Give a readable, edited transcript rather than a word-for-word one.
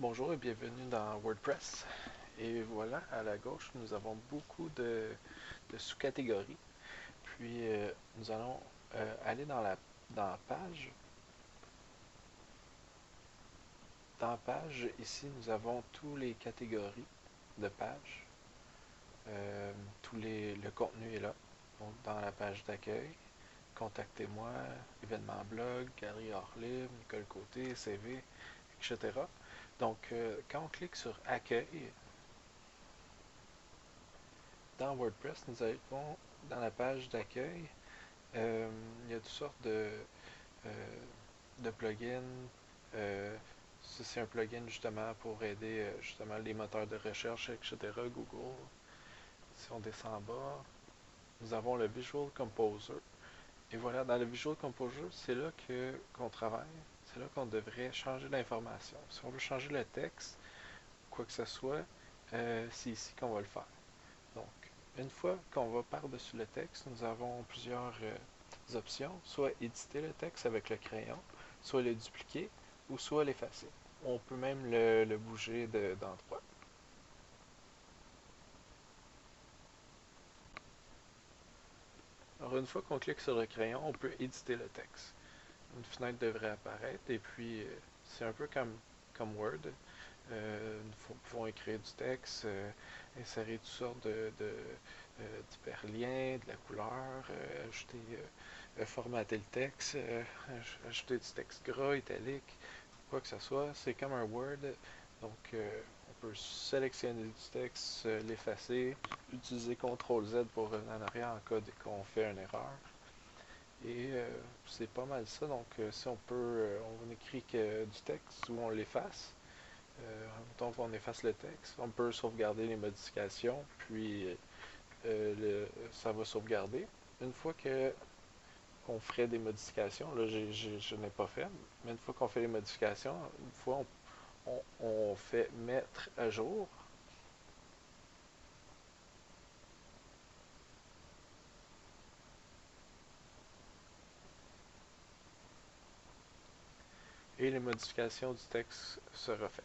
Bonjour et bienvenue dans WordPress. Et voilà, à la gauche, nous avons beaucoup de sous-catégories. Puis, nous allons aller dans la page. Dans la page, ici, nous avons tous les catégories de pages. Le contenu est là. Donc, dans la page d'accueil, contactez-moi, événements blog, galerie hors libre, Nicole Côté, CV, etc. Donc, quand on clique sur accueil, dans WordPress, nous allons dans la page d'accueil. Il y a toutes sortes euh, de plugins. Ça, c'est un plugin justement pour aider justement les moteurs de recherche, etc. Google. Si on descend en bas, nous avons le Visual Composer. Et voilà, dans le Visual Composer, c'est là qu'on travaille. C'est là qu'on devrait changer l'information. Si on veut changer le texte, quoi que ce soit, c'est ici qu'on va le faire. Donc, une fois qu'on va par-dessus le texte, nous avons plusieurs options, soit éditer le texte avec le crayon, soit le dupliquer, ou soit l'effacer. On peut même le bouger d'endroit. Alors, une fois qu'on clique sur le crayon, on peut éditer le texte. Une fenêtre devrait apparaître, et puis c'est un peu comme Word. Nous pouvons écrire du texte, insérer toutes sortes d'hyperliens, de la couleur, formater le texte, ajouter du texte gras, italique, quoi que ce soit. C'est comme un Word. Donc, on peut sélectionner du texte, l'effacer, utiliser CTRL-Z pour revenir en arrière en cas qu'on fait une erreur. Et c'est pas mal ça. Donc, si on écrit du texte ou on l'efface, donc on efface le texte, on peut sauvegarder les modifications, puis ça va sauvegarder. Une fois qu'on ferait des modifications, là je n'ai pas fait, mais une fois qu'on fait les modifications, une fois on fait mettre à jour, et les modifications du texte se refait.